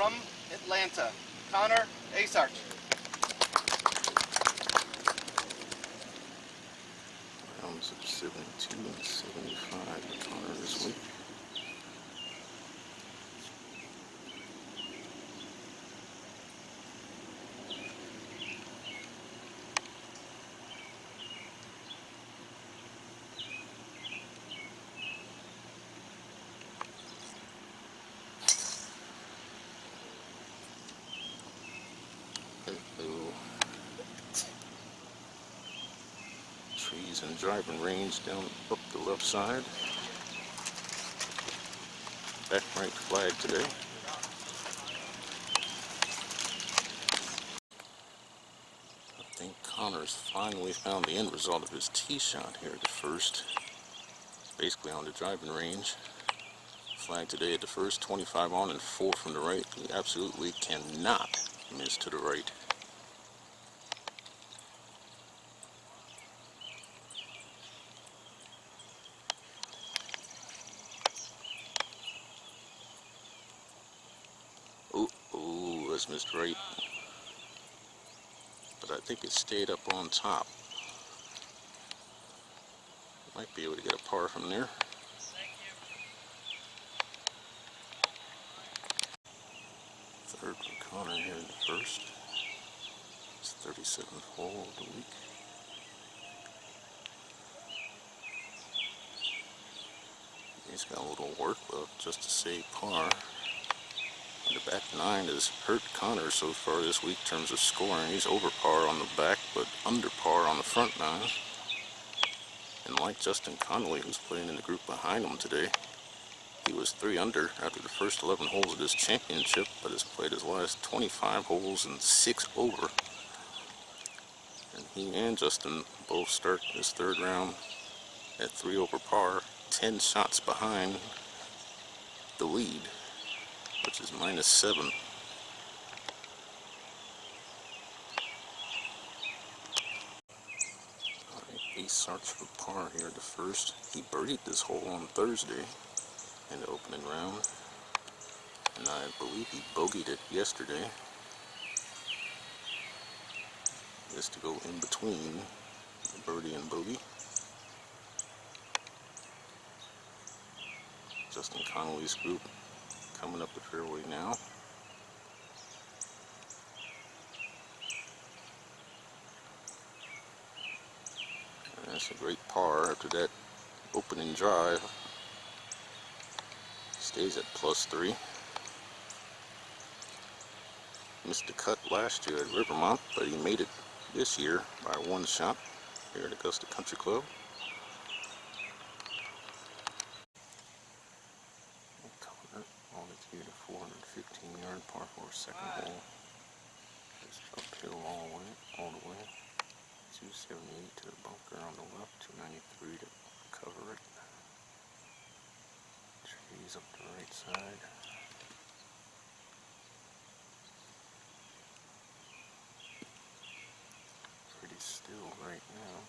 from Atlanta, Connor Asarch. Rounds of 72 and 75 for Connor this week. Trees and driving range down up the left side. Back right flag today. I think Connor's finally found the end result of his tee shot here at the first. Basically on the driving range. Flag today at the first, 25 on and 4 from the right. He absolutely cannot miss to the right. Ooh, that's missed right. But I think it stayed up on top. Might be able to get a par from there. Third for Connor here in the first. It's the 37th hole of the week. He's got a little work left just to save par. And the back nine has hurt Connor so far this week in terms of scoring. He's over par on the back, but under par on the front nine. And like Justin Connolly, who's playing in the group behind him today, he was 3 under after the first 11 holes of this championship, but has played his last 25 holes and 6 over. And he and Justin both start this third round at 3 over par, 10 shots behind the lead, which is -7. Asarch for par here at the first. He birdied this hole on Thursday in the opening round, and I believe he bogeyed it yesterday, just to go in between the birdie and bogey. Justin Connolly's group coming up the fairway now. And that's a great par after that opening drive. Stays at +3. Missed the cut last year at Rivermont, but he made it this year by 1 shot here at Augusta Country Club. On its way to 415-yard par 4 second hole. Just uphill all the way. 278 to the bunker on the left, 293 to cover it. Trees up the right side. Pretty still right now.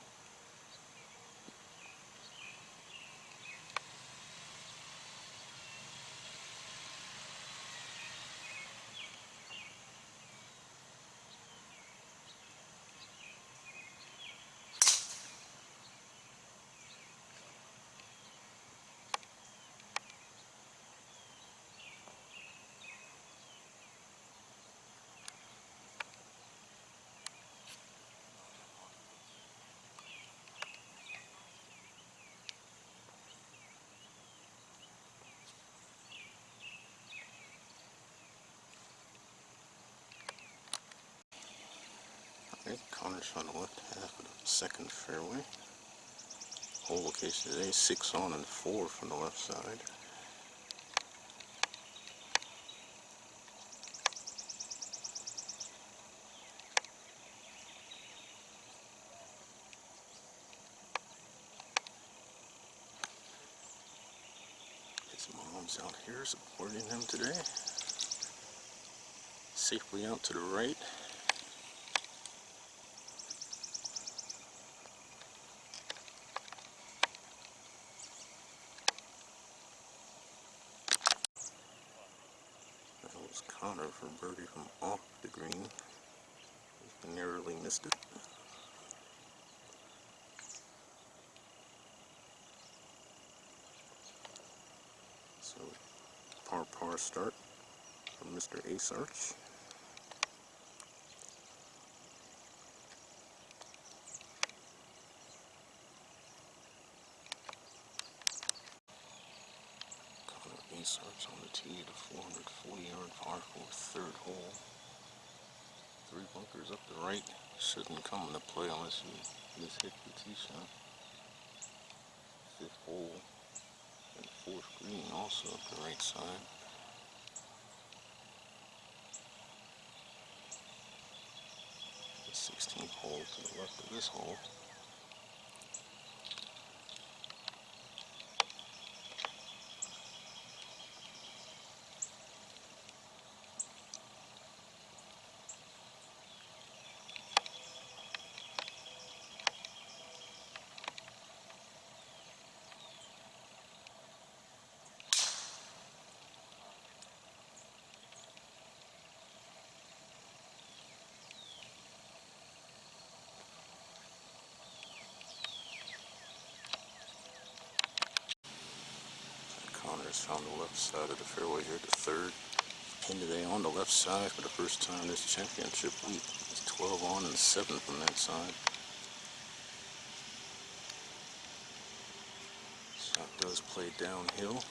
Connor's on the left half of the second fairway. Hole location today, 6 on and 4 from the left side. His mom's out here supporting him today. Safely out to the right. Connor for birdie from off the green. He narrowly missed it. So, par start from Mr. Asarch. Asarch on the tee at a 440-yard par 4 third hole. 3 bunkers up the right. Shouldn't come into play unless you mishit the tee shot. 5th hole and 4th green also up the right side. The 16th hole to the left of this hole. Connor's found the left side of the fairway here to 3rd. Pin today on the left side for the first time this championship week. It's 12 on and 7 from that side. Shot does play downhill.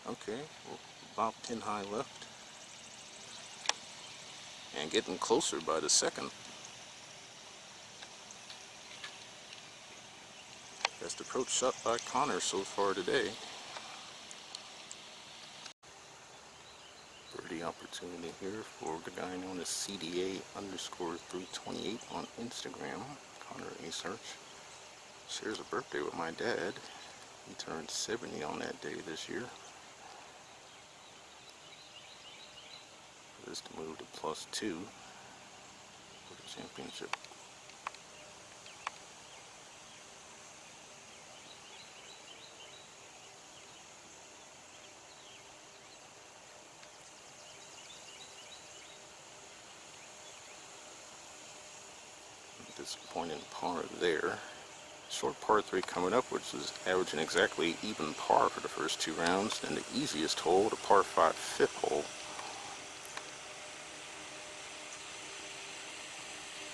Okay, well, about pin high left. And getting closer by the second. Best approach shot by Connor so far today. Birdie opportunity here for the guy known as CDA_328 on Instagram. Connor Asarch shares a birthday with my dad. He turned 70 on that day this year. For this to move to +2 for the championship. Disappointing par there. Short par 3 coming up, which is averaging exactly even par for the first 2 rounds. And the easiest hole, the par 5 5th hole.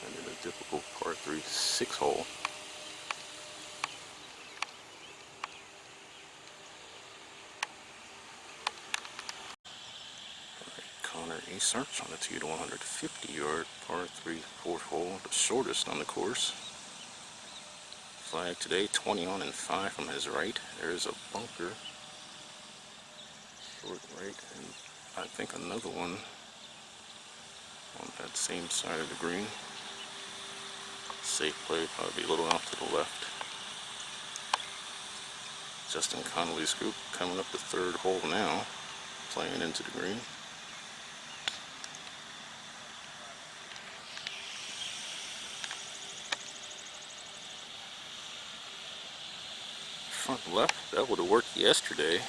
And then a difficult par 3 6 hole. Connor Asarch on the tee to 150-yard par 3 4th hole, the shortest on the course. Flag today, 20 on and 5 from his right. There's a bunker, short right, and I think another one on that same side of the green. Safe play, probably a little out to the left. Justin Connolly's group coming up the 3rd hole now, playing into the green. Front left, that would have worked yesterday. The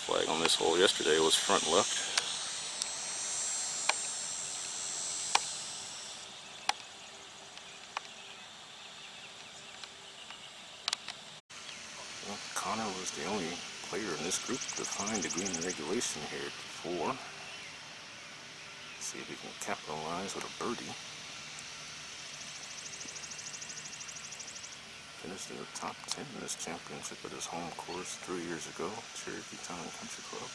flag on this hole yesterday was front left. Well, Connor was the only player in this group to find the green regulation here at 4. See if he can capitalize with a birdie. Finished in the top 10 in this championship at his home course 3 years ago, Cherokee Town Country Club.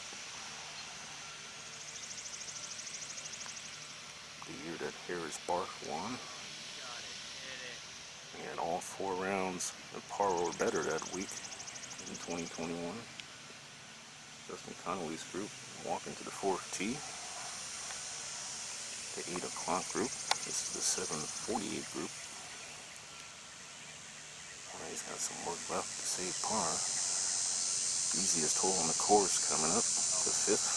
The year that Harris Barth won. He had all 4 rounds of par or better that week in 2021. Justin Connolly's group walking to the 4th tee. The 8 o'clock group. This is the 7:48 group. He's got some work left to save par. Easiest hole on the course coming up, the 5th.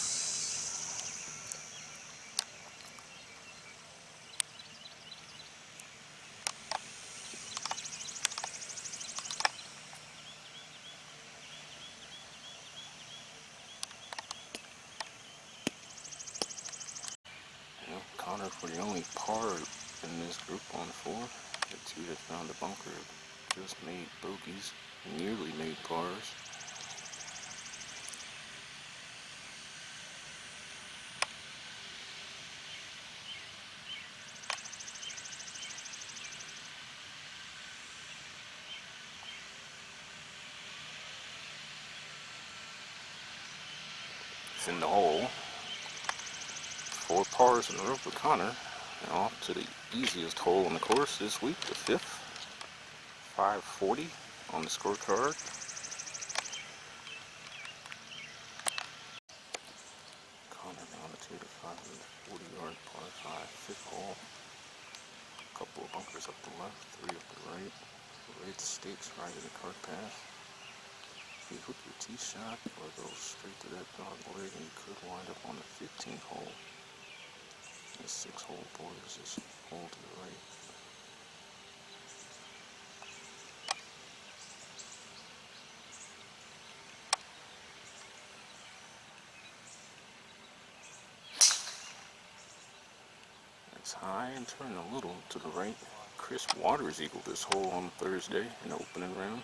Connor for the only par in this group on 4. The two that found the bunker just made bogeys, nearly made pars. It's in the hole. 4 pars in a row for Connor. And off to the easiest hole on the course this week, the 5th. 540 on the scorecard. Connor down the 2 to 540-yard par 5, 5th hole. A couple of bunkers up the left, 3 up the right. Red stakes right in the cart path. If you hook your tee shot or go straight to that dog leg, and you could wind up on the 15th hole. The 6th hole, boys, this hole to the right. It's high and turning a little to the right. Chris Waters eagled this hole on Thursday in the opening round.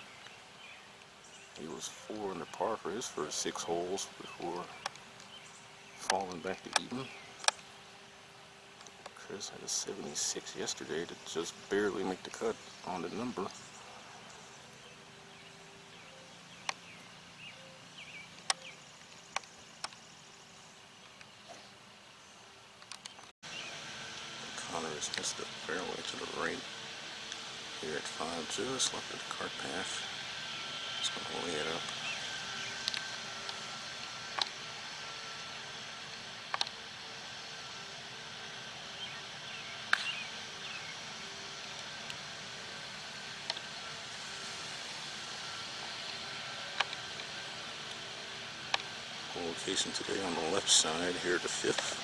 He was 4 under par for his first 6 holes before falling back to even. Chris had a 76 yesterday to just barely make the cut on the number. Connor has missed the fairway to the right here at 5, just left of the cart path. Just going to lay it up. Location today on the left side here at the 5th.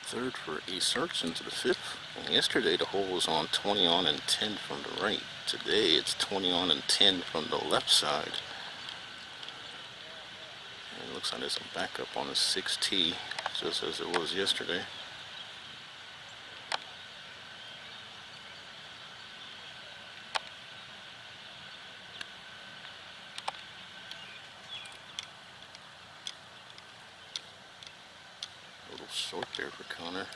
Third for Asarch into the 5th. And yesterday the hole was on 20 on and 10 from the right. Today it's 20 on and 10 from the left side. And it looks like there's a backup on the 6th tee, just as it was yesterday. A little short there for Connor.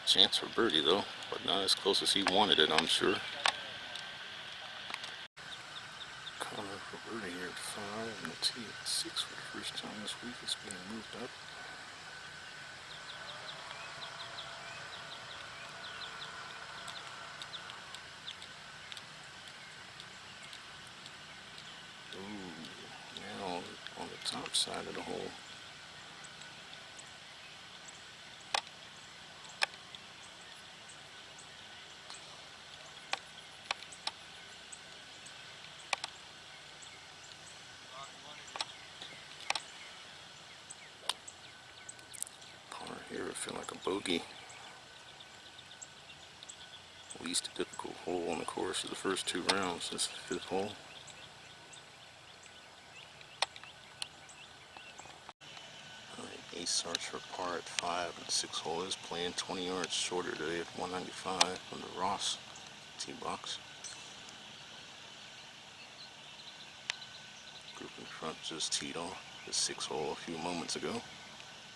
Chance for birdie though, but not as close as he wanted it, I'm sure. Connor for birdie here at 5, and the tee at 6 for the first time this week. It's being moved up. Ooh, now on the top side of the hole. Here would feel like a bogey. Least difficult hole on the course of the first 2 rounds. This is the 5th hole. Alright, Asarch for par at 5, and the 6th hole is playing 20 yards shorter today at 195 from the Ross tee box. Group in front just teed off the 6th hole a few moments ago,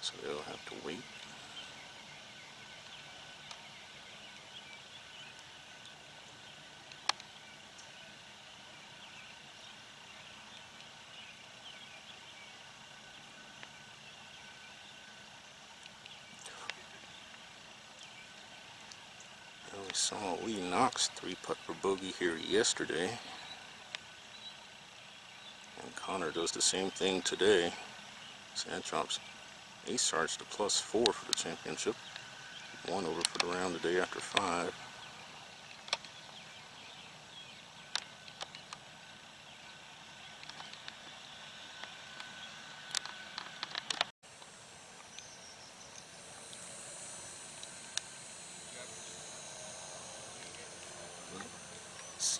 so they'll have to wait. We saw Lee Knox 3-putt for bogey here yesterday, and Connor does the same thing today. So that drops Asarch to +4 for the championship. 1 over for the round the day after 5.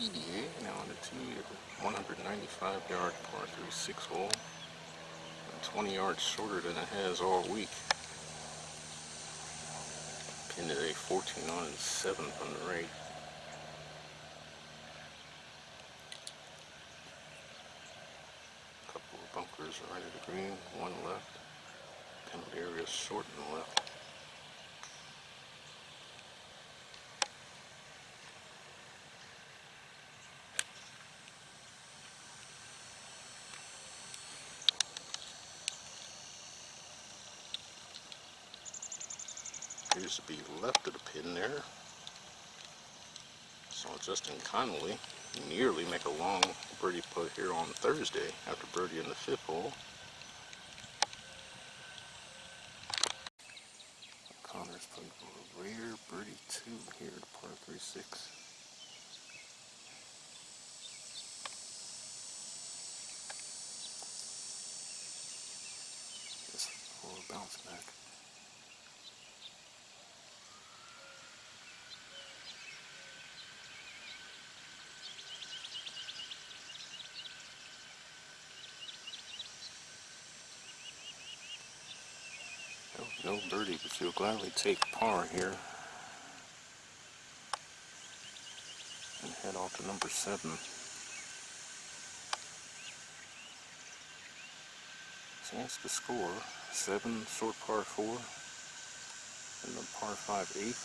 PDA, now on the tee of a 195-yard par 3-6 hole, 20 yards shorter than it has all week. Pin today 14 on and 7th on the right. Couple of bunkers right of the green, one left. Penalty area short and left. Appears to be left of the pin there. So Justin Connolly nearly make a long birdie putt here on Thursday after birdie in the 5th hole. Connor's playing for a rare birdie 2 here at par 3-6. This for a bounce back. No birdie, but you'll gladly take par here and head off to number 7. Chance to score 7 short par 4 and the par 5 8th.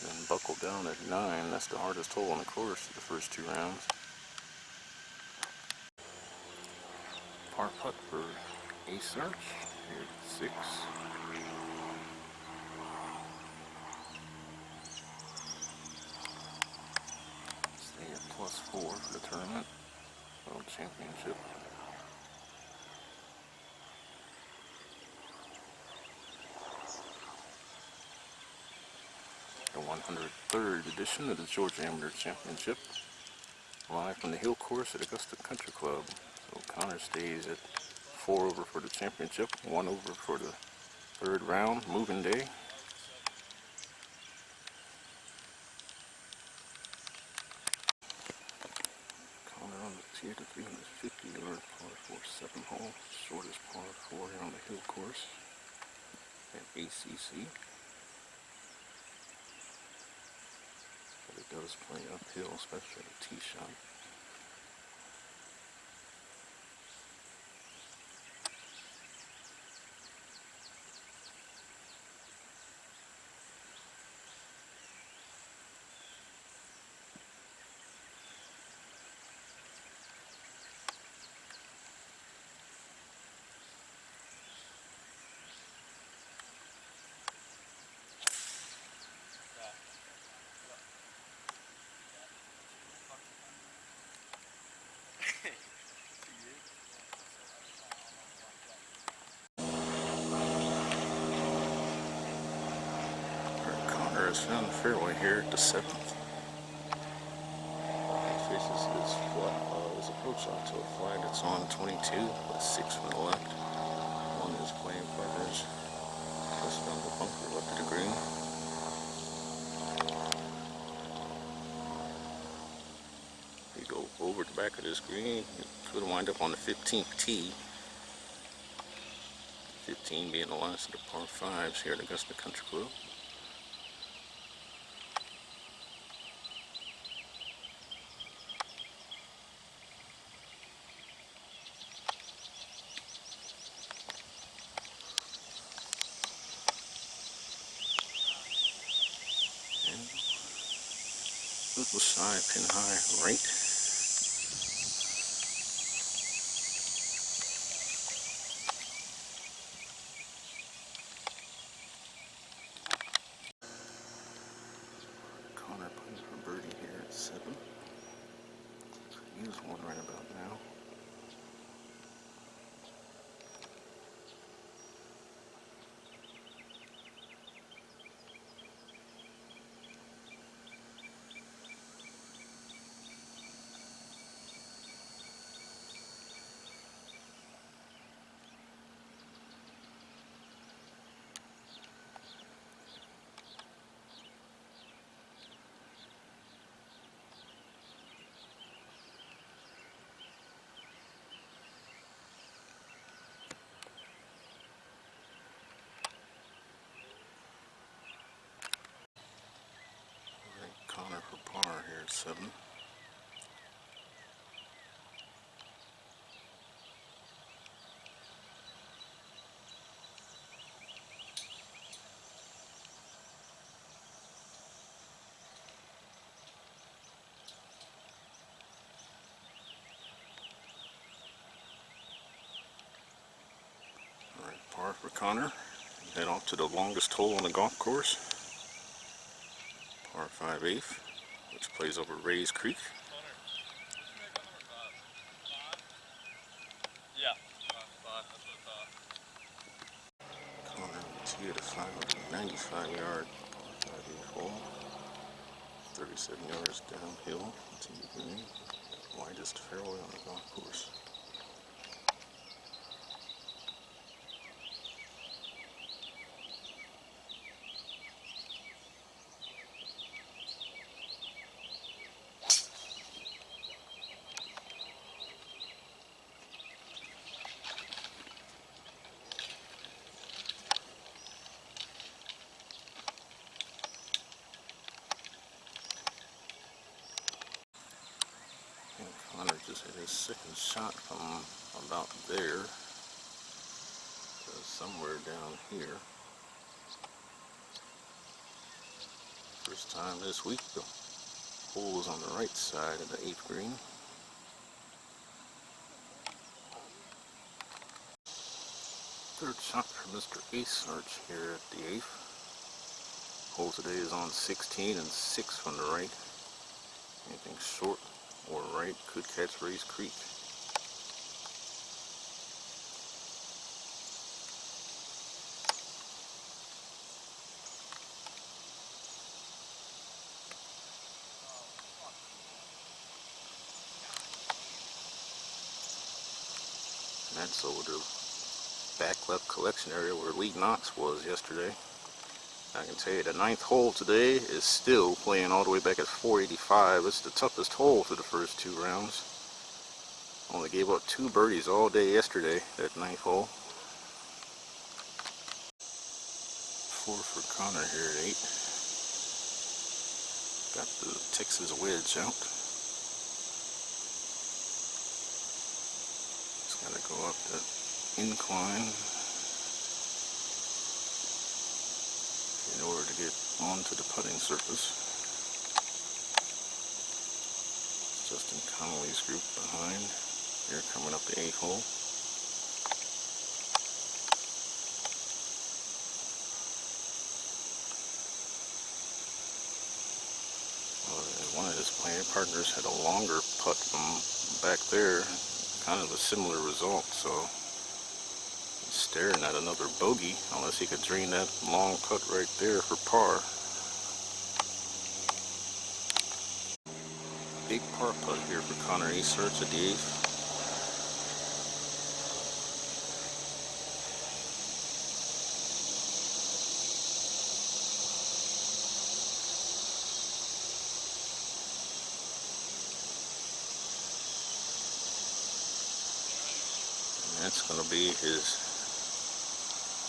Then buckle down at 9. That's the hardest hole on the course the first 2 rounds. Par putt for Asarch here at 6. Stay at +4 for the tournament. World Championship. The 103rd edition of the Georgia Amateur Championship. Live from the Hill Course at Augusta Country Club. So Connor stays at 4 over for the championship, 1 over for the 3rd round, moving day. Connor on the tee at the 350-yard par 4 7 hole, shortest par 4 here on the Hill Course at ACC. But it does play uphill, especially at a tee shot. Connor is found the fairway here at the 7th. He faces his approach shot to a flag that's on 22 with 6 from the left. One of his playing partners just found the bunker left of the green. You go over the back of this green, you could wind up on the 15th tee. 15 being the last of the par 5s here at Augusta Country Club. Little shy, pin high, right. Connor putting for birdie here at 7. Use one right about now. 37. Alright, par for Connor. Head off to the longest hole on the golf course. Par 5/8, which plays over Rays Creek. Connor with tee at a 595-yard par 5/8 hole. 37 yards downhill to the green. Widest fairway on the golf course. Connor just hit his second shot from about there to somewhere down here. First time this week the hole is on the right side of the 8th green. Third shot for Mr. Asarch here at the 8th. Hole today is on 16 and 6 from the right. Anything short or right could catch Rays Creek. And that's over the back left collection area where Lee Knox was yesterday. I can tell you the 9th hole today is still playing all the way back at 485. It's the toughest hole for the first 2 rounds. Only gave up 2 birdies all day yesterday, that 9th hole. 4 for Connor here at 8. Got the Texas wedge out. Just gotta go up that incline in order to get onto the putting surface. Justin Connolly's group behind. Here coming up the 8th hole. One of his playing partners had a longer putt from back there, kind of a similar result, so he's staring at another bogey unless he could drain that long putt right there for par. Big par putt here for Connor Asarch at the 8th. That's going to be his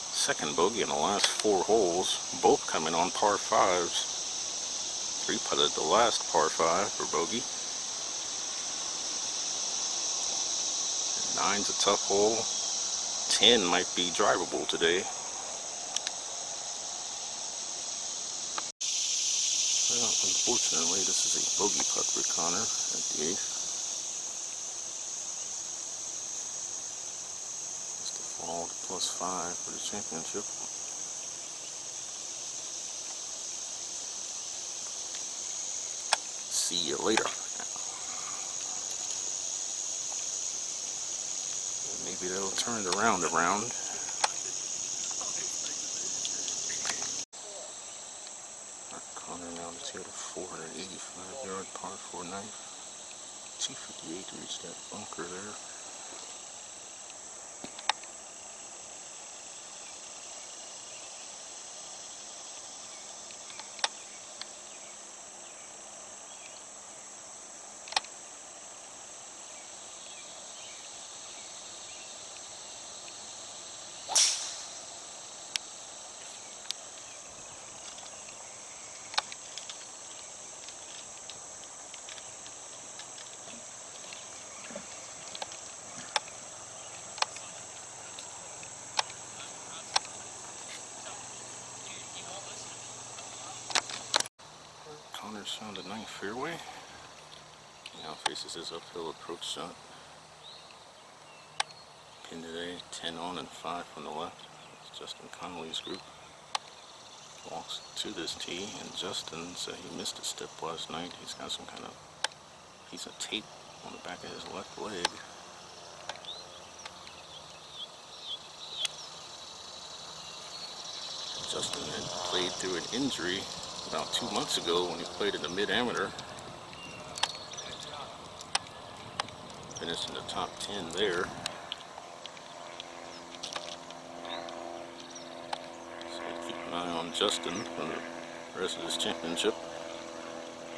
second bogey in the last 4 holes, both coming on par 5s. 3-putted the last par 5 for bogey. 9's a tough hole. 10 might be drivable today. Well, unfortunately, this is a bogey putt for Connor at the 8th. All to +5 for the championship. See you later. Maybe they'll turn it around. Connor now just hit a 485-yard par 4 knife. 258 to reach that bunker there. Just found the 9th fairway. Now faces his uphill approach shot. Pin today, 10 on and 5 from the left. It's Justin Connolly's group. Walks to this tee, and Justin said he missed a step last night. He's got some kind of piece of tape on the back of his left leg. Justin had played through an injury about 2 months ago when he played in the mid-amateur. Finished in the top 10 there. So keep an eye on Justin for the rest of this championship.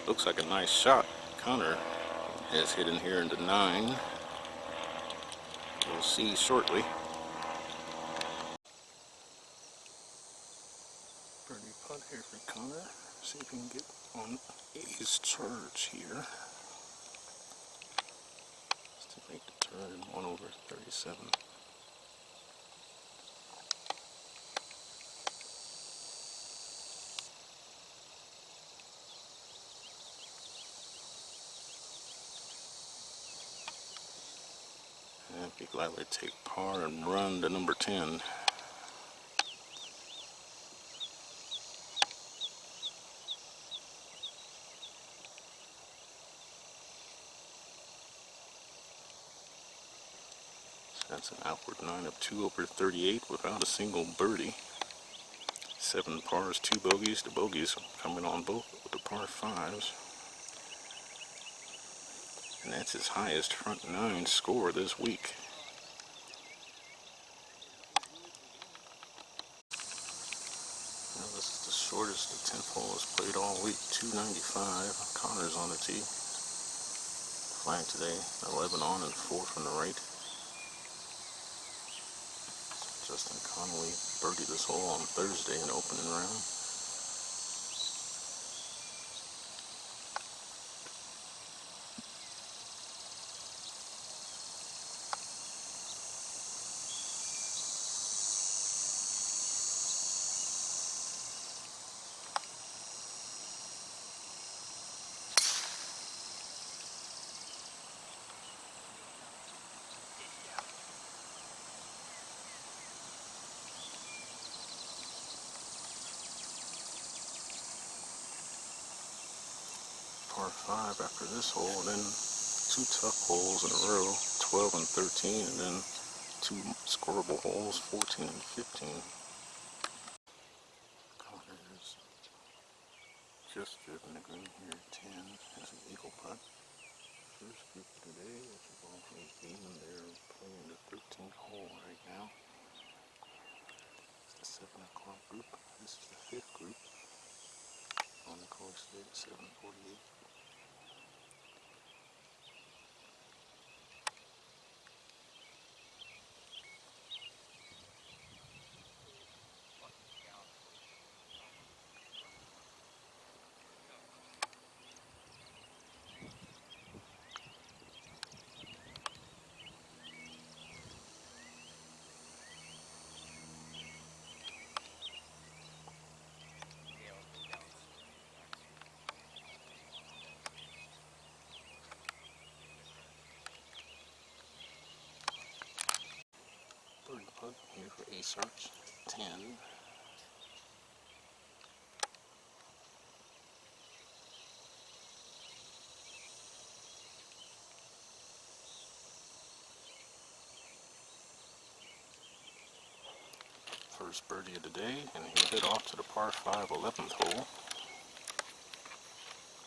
Looks like a nice shot. Connor has hit in here into 9. We'll see shortly. Birdie putt here for Connor. See if we can get on A's charge here. Just to make the turn 1 over 37. I'd be glad to take par and run to number 10. That's an outward 9 of 2 over 38 without a single birdie. 7 pars, 2 bogeys. The bogeys coming on both with the par 5s. And that's his highest front 9 score this week. Now this is the shortest the 10th hole has played all week, 295. Connor's on the tee. Flag today, 11 on and 4 from the right. Justin Connolly birdied this hole on Thursday in opening round. Par 5 after this hole, and then 2 tough holes in a row, 12 and 13, and then 2 scoreable holes, 14 and 15. Connor's just driven the green here, 10, has an eagle putt. First group today, which is all from Demon. They're playing the 13th hole right now. It's the 7 o'clock group. This is the 5th group on the course today at 7:48. Birdie putt here for Asarch, 10. First birdie of the day, and he'll head off to the par 5 11th hole.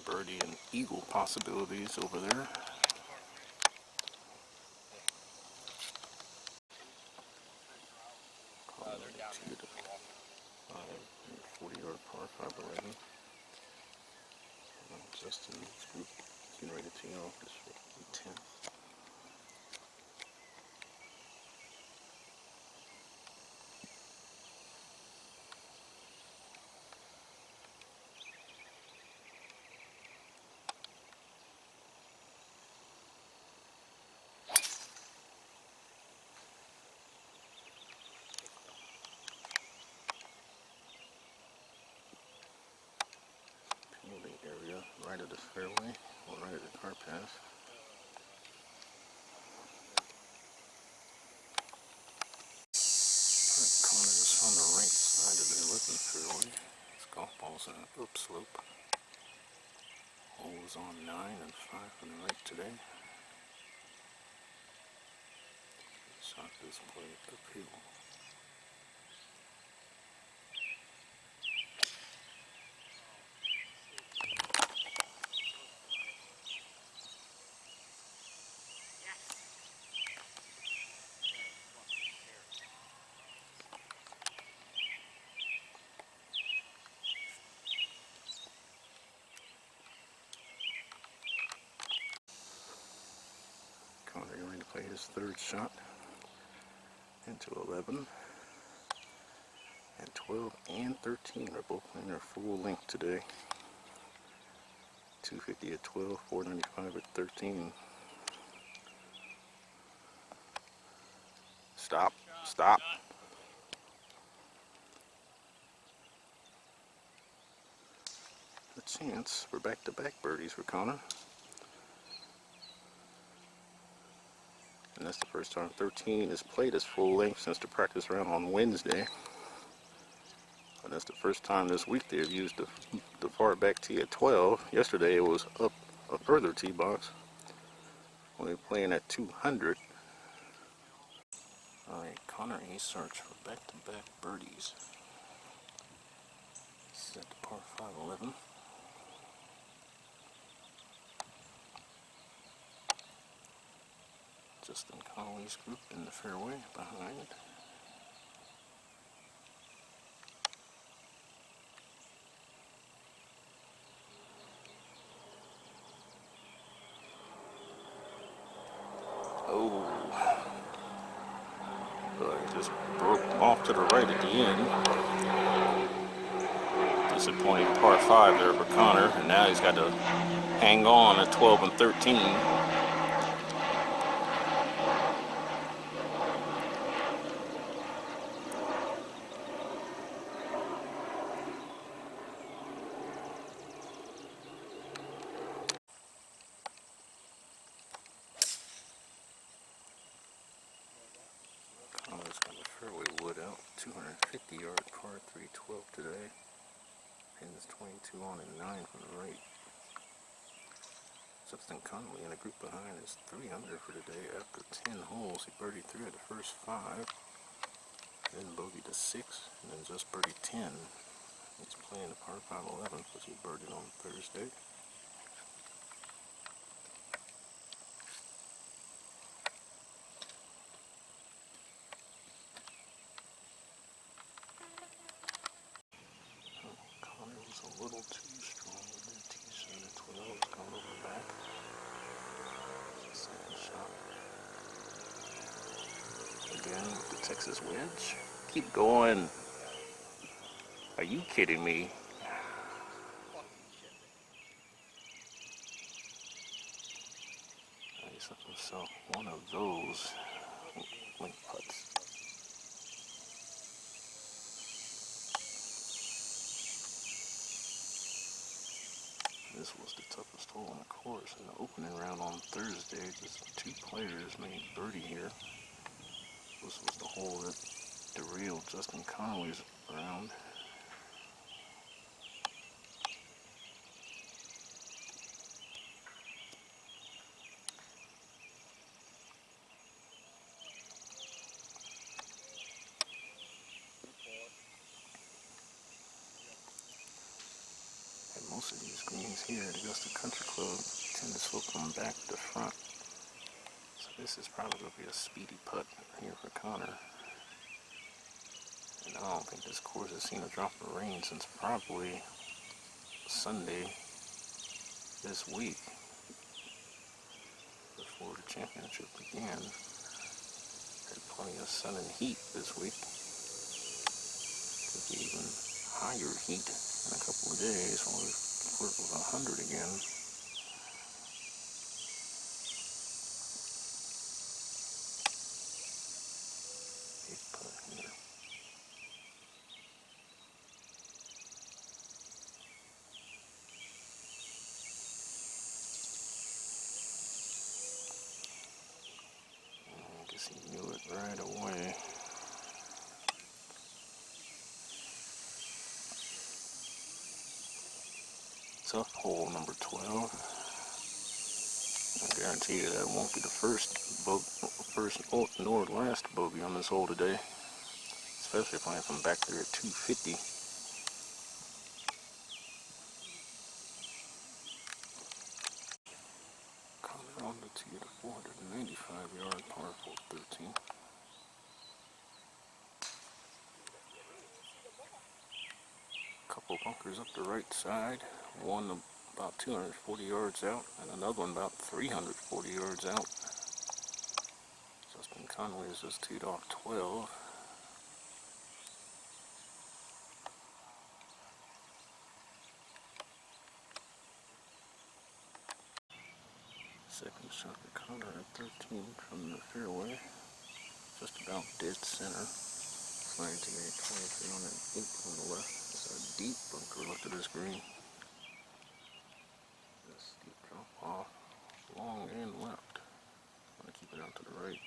Birdie and eagle possibilities over there. They're down to the 40-yard par 5 already. Justin's group getting ready to tee off this 10th. Area right of the fairway, or right of the car path. Corners on the right side of the 11 fairway. This golf ball's in an upslope. Hole is on 9 and 5 on the right today. Shot this play uphill. Connor going to play his third shot into 11, and 12 and 13 are both in their full length today. 250 at 12, 495 at 13. Stop, stop. A chance for back-to-back birdies for Connor. And that's the first time 13 has played his full length since the practice round on Wednesday. And that's the first time this week they've used the far back tee at 12. Yesterday it was up a further tee box when they were playing at 200. Alright, Connor Asarch for back-to-back birdies. This is at the par 5 11. Justin Conway's group in the fairway behind. Oh, he just broke off to the right at the end. Disappointing par 5 there for Connor, and now he's got to hang on at 12 and 13. Connor's got the fairway wood out, 250 yard par 3 12 today. Pins 22 on and 9 from the right. Justin Conway in a group behind is 3 under for today after 10 holes. He birdied 3 of the first 5, then bogeyed a 6, and then just birdied 10. He's playing the par 5 11, which he birdied on Thursday. Connor was a little too strong with that tee shot at 12. It's gone over back. Second shot. Again with the Texas wedge. Keep going. Are you kidding me? He's up himself one of those link putts. This was the toughest hole on the course in the opening round on Thursday. Just 2 players made birdie here. This was the hole that derailed Justin Conway's round. And most of these greens here at Augusta Country Club tend to slope them back to front. So this is probably going to be a speedy putt here for Connor. And I don't think this course has seen a drop of rain since probably Sunday this week, before the championship began. Had plenty of sun and heat this week. Could be even higher heat in a couple of days when we flirt with 100 again. Big putt here. Guess he knew it right away. Tough hole number 12. I guarantee you that won't be the first nor last bogey on this hole today. Especially if I am back there at 250. Coming on the tee at a 495 yard par 413. Couple bunkers up the right side. One about 240 yards out, and another one about 340 yards out. Justin Conway has just teed off 12. Second shot for Connor at 13 from the fairway. Just about dead center. Flying to me 23 on an 8 on the left. It's a deep bunker left of this green. This steep drop off, long and left. I'm going to keep it out to the right.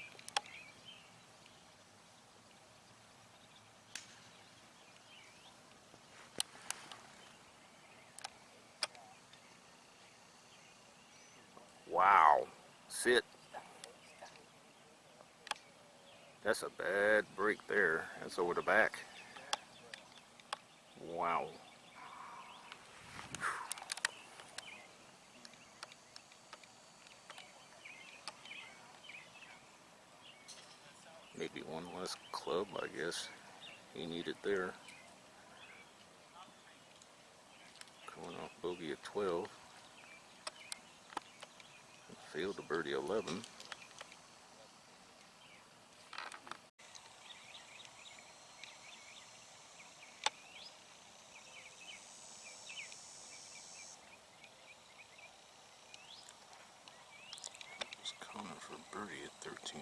Wow. Sit. That's a bad break there. That's over the back. Wow. Maybe one less club, I guess. He needed there. Coming off bogey at 12. Failed to birdie 11. It's Connor for birdie at 13.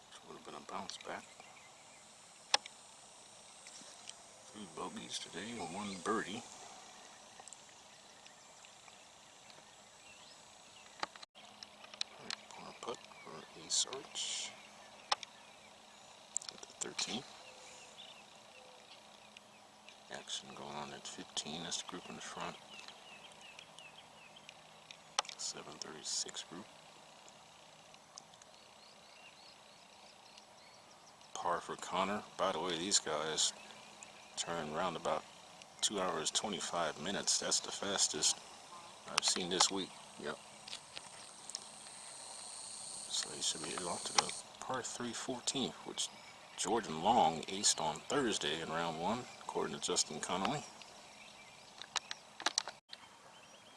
Which would have been a bounce back. 3 bogeys today and 1 birdie. Par putt for Asarch at the 13. Action going on at 15. That's the group in the front. 736 group. Par for Connor. By the way, these guys turn around about 2 hours 25 minutes. That's the fastest I've seen this week. Yep. So he should be off to the par 3 14th, which Jordan Long aced on Thursday in round 1, according to Justin Connolly.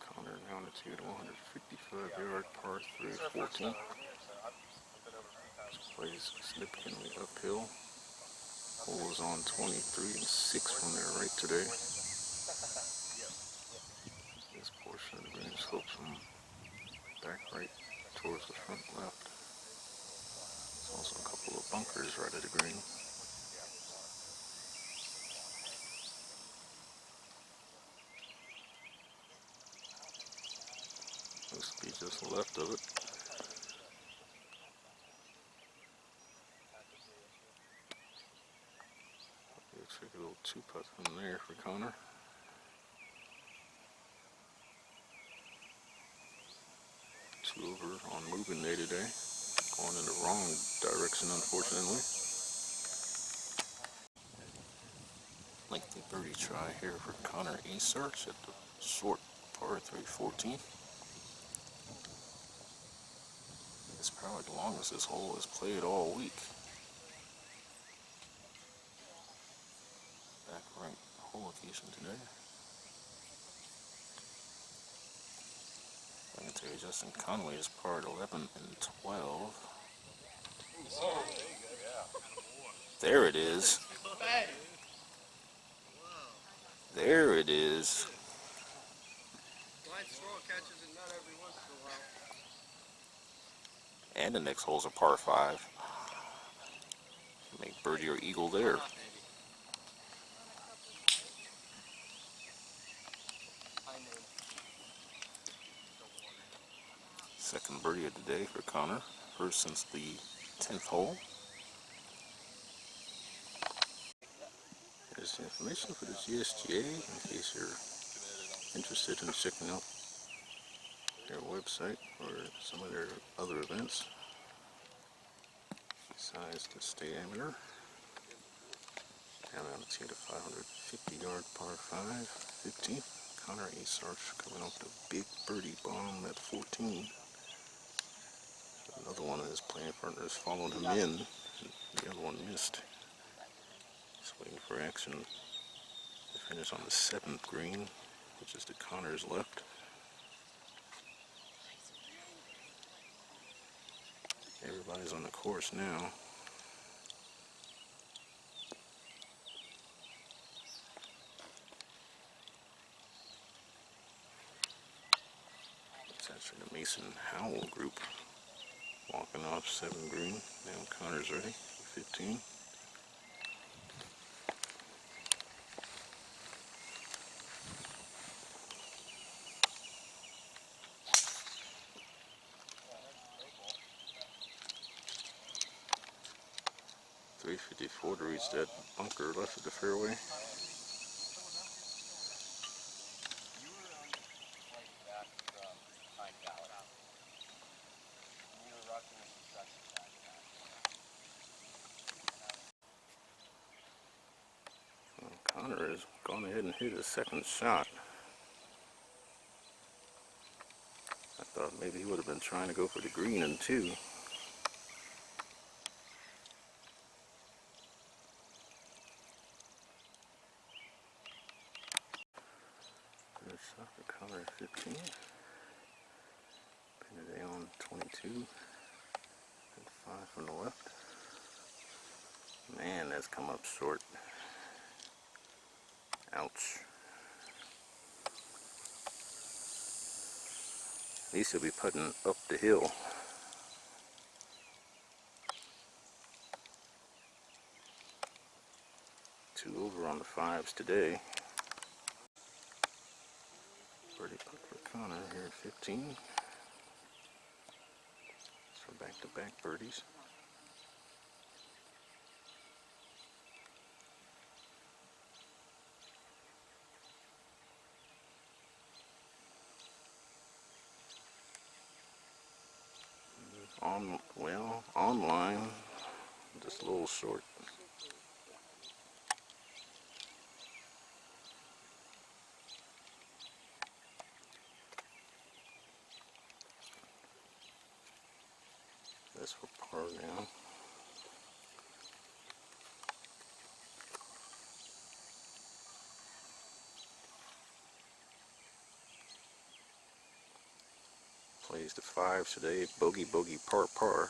Connor down to 155 yard par 3 14. This plays significantly uphill. Hole is on 23 and 6 from their right today. This portion of the green slopes from back right towards the front left. There's also a couple of bunkers right at the green. Looks to be just left of it. Looks like a little 2-putt from there for Connor. Two over on moving day today. Going in the wrong direction, unfortunately. Lengthy birdie try here for Connor Asarch at the short par 3 14. It's probably the longest this hole has played all week. Back right hole location today. I can tell you Justin Conway is par 11 and 12. There it is. There it is. And the next hole's a par 5. Make birdie or eagle there. Second birdie of the day for Connor. First since the 10th hole. Here's the information for the GSGA in case you're interested in checking out their website or some of their other events. Besides the state amateur. Down on the tee to 550-yard par 5, 15th. Connor Asarch coming off the big birdie bomb at 14. Another one of his playing partners followed him in, and the other one missed. Just waiting for action to finish on the 7th green, which is to Connor's left. Everybody's on the course now. It's actually the Mason Howell group walking off 7th green. Now Connor's ready for 15. .354 to reach that bunker left of the fairway. Well, Connor has gone ahead and hit his second shot. I thought maybe he would have been trying to go for the green in 2. Good shot for Connor at 15. Pin on 22. And 5 from the left. Man, that's come up short. Ouch. At least he'll be putting up the hill. Two over on the 5s today. Birdie putt for Connor here at 15. So back-to-back birdies. Online, just a little short. That's for par now. Plays the 5s today, bogey, bogey, par, par.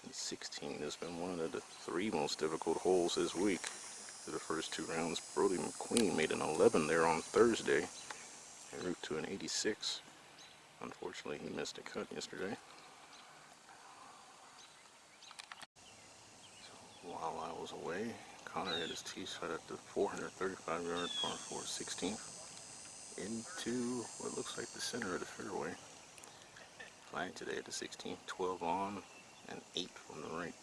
And 16 has been one of the 3 most difficult holes this week. Through the first 2 rounds, Brody McQueen made an 11 there on Thursday, en route to an 86. Unfortunately, he missed a cut yesterday. So while I was away, Connor hit his tee shot at the 435-yard par 4 16th into what looks like the center of the fairway. Flag today at the 16th, 12 on and 8 from the right.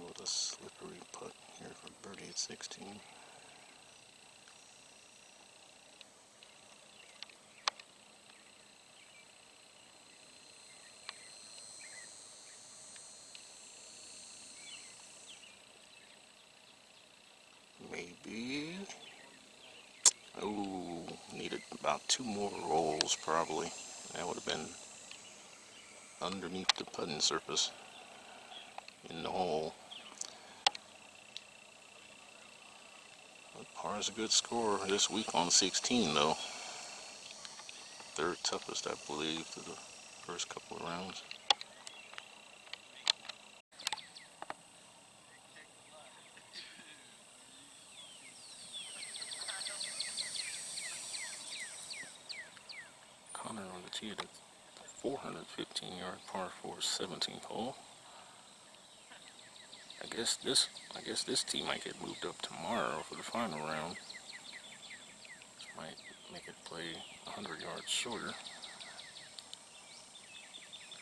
With a slippery putt here for birdie at 16. Maybe. Oh, needed about 2 more rolls probably. That would have been underneath the putting surface in the hole. Connor's a good scorer this week on 16 though. Third toughest, I believe, through the first couple of rounds. Connor on the tee at a 415-yard par 4 17th hole. I guess this tee might get moved up tomorrow for the final round. This might make it play 100 yards shorter.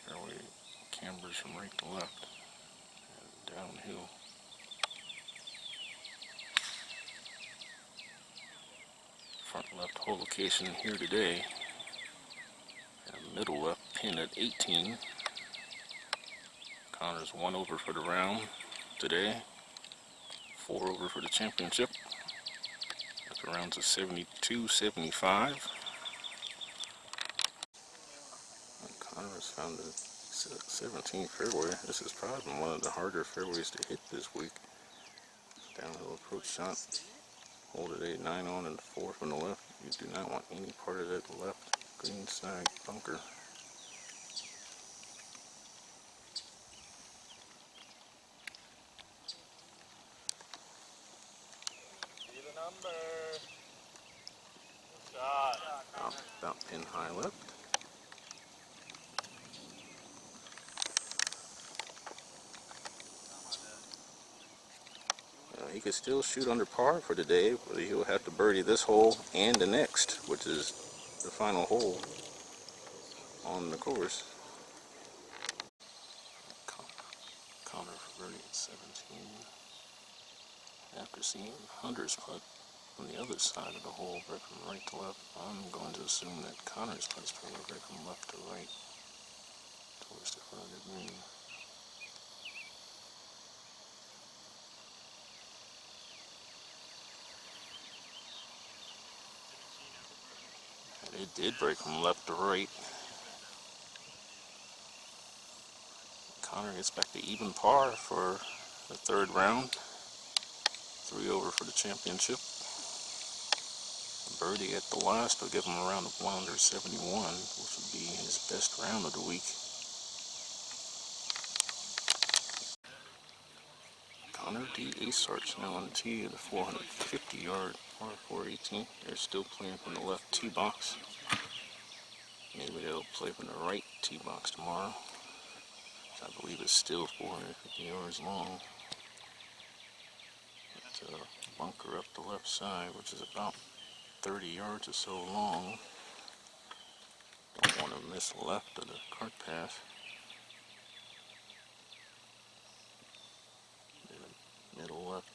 Fairway cambers from right to left and downhill. Front left hole location here today. And middle left pin at 18. Connor's 1 over for the round today. 4 over for the championship. The rounds of 72, 75. And Connor has found the 17th fairway. This has probably been one of the harder fairways to hit this week. Downhill approach shot. Hold it 8, 9 on and 4 from the left. You do not want any part of that left green side bunker. See the number. Good shot. About pin high left. He could still shoot under par for today, but he'll have to birdie this hole and the next, which is the final hole on the course. Connor for birdie at 17. After seeing Hunter's putt on the other side of the hole, right from right to left, I'm going to assume that Connor's putt is probably right from left to right towards the front of the green. It did break from left to right. Connor gets back to even par for the third round. 3 over for the championship. A birdie at the last will give him a round of 171, which would be his best round of the week. Connor D. Asarch now on the tee at a 450-yard par 4 18. They're still playing from the left tee box. Maybe they'll play from the right tee box tomorrow. I believe it's still 450 yards long. It's a bunker up the left side, which is about 30 yards or so long. Don't want to miss left of the cart path. Middle left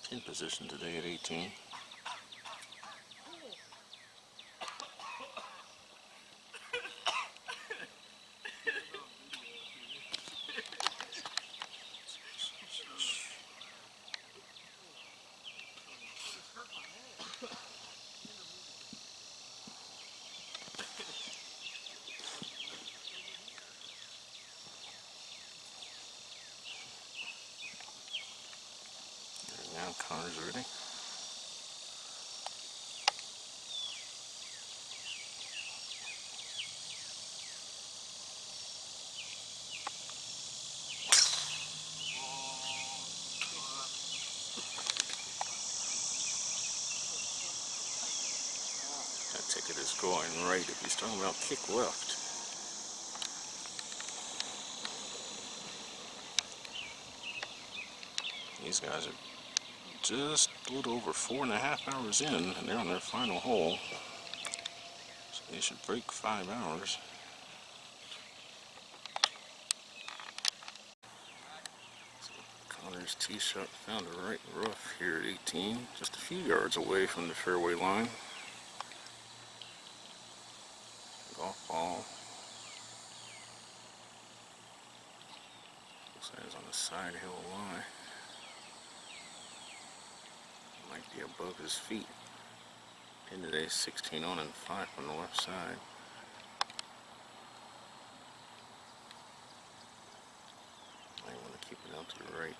pin position today at 18. Now Connor's ready. That ticket is going right if he's talking about kick left. These guys are just a little over 4.5 hours in, and they're on their final hole. So they should break 5 hours. So Connor's tee shot found a right rough here at 18, just a few yards away from the fairway line. Golf ball. Looks like it's on the side hill lie. Might be above his feet. In today, 16 on and 5 on the left side. Might want to keep it out to the right.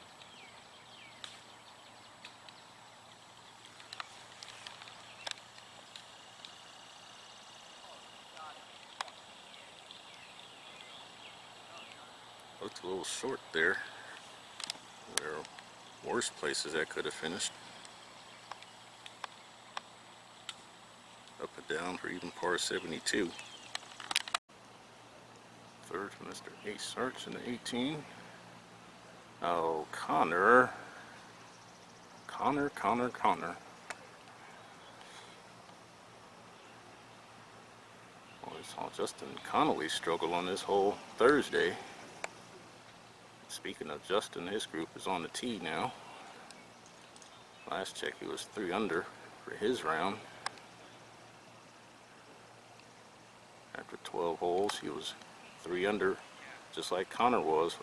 short there. There are worse places I could have finished. Up and down for even par 72. Third for Mr. Asarch in the 18. Oh, Connor. Connor. Well, we saw Justin Connolly struggle on this hole Thursday. Speaking of Justin, his group is on the tee now. Last check he was 3 under for his round. After 12 holes, he was 3 under, just like Connor was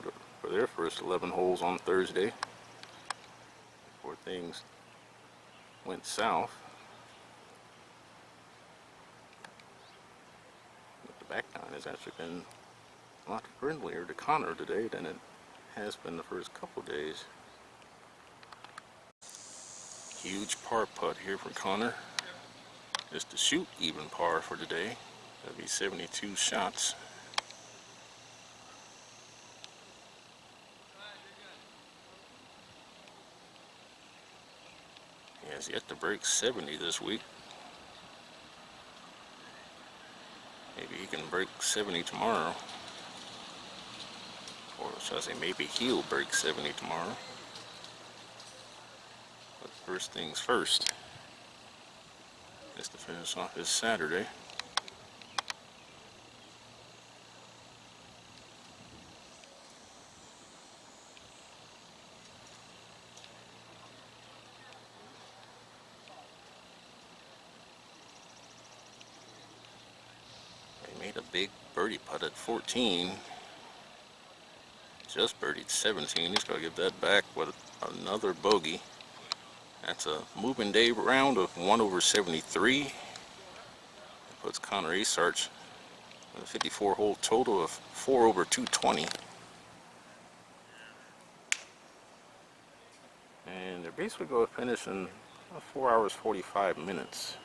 for their first 11 holes on Thursday, before things went south. But the back nine has actually been a lot friendlier to Connor today than it has been the first couple days. Huge par putt here for Connor, just to shoot even par for today. That'd be 72 shots. He has yet to break 70 this week. Maybe he can break 70 tomorrow. Or should I say, maybe he'll break 70 tomorrow. But first things first is to finish off his Saturday. He made a big birdie putt at 14. Just birdied 17. He's got to give that back with another bogey. That's a moving day round of 1 over 73. It puts Connor Asarch with a 54-hole total of 4 over 220. And they're basically going to finish in 4 hours 45 minutes.